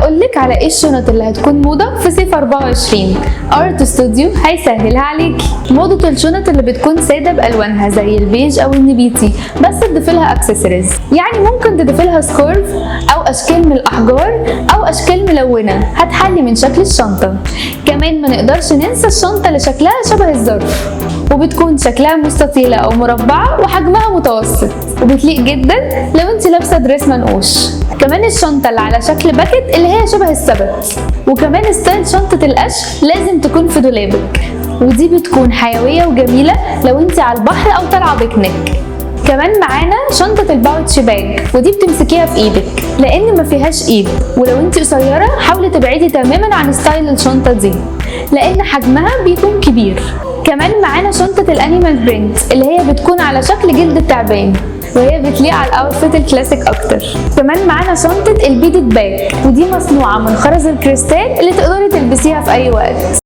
هقولك على ايه الشنط اللي هتكون موضة في صيف 24. ارت ستوديو هيسهلها عليكي. موضة الشنط اللي بتكون سادة بألوانها زي البيج او النبيتي، بس تضيفلها اكسسوارز. يعني ممكن تضيفلها سكارف او اشكال من الاحجار او اشكال ملونة هتحلي من شكل الشنطة. كمان ما نقدرش ننسى الشنطة اللي شكلها شبه الظرف، وبتكون شكلها مستطيلة او مربعة وحجمها متوسط، وبتليق جدا لو انت لابسة دريس منقوش. كمان الشنطة اللي على شكل باكت اللي هي شبه السبت. وكمان ستايل شنطة القش لازم تكون في دولابك، ودي بتكون حيوية وجميلة لو انت على البحر او طالعة بيكنيك. كمان معانا شنطة الباوتش باج، ودي بتمسكيها في ايدك لان ما فيهاش ايد، ولو انت قصيرة حاولي تبعدي تماما عن ستايل الشنطة دي لان حجمها بيكون كبير. كمان معانا شنطة الانيمال برينت اللي هي بتكون على شكل جلد التعبان، وهي بتليق على الاوتفيت الكلاسيك اكتر. كمان معانا شنطة البيدد باج، ودي مصنوعة من خرز الكريستال اللي تقدري تلبسيها في اي وقت.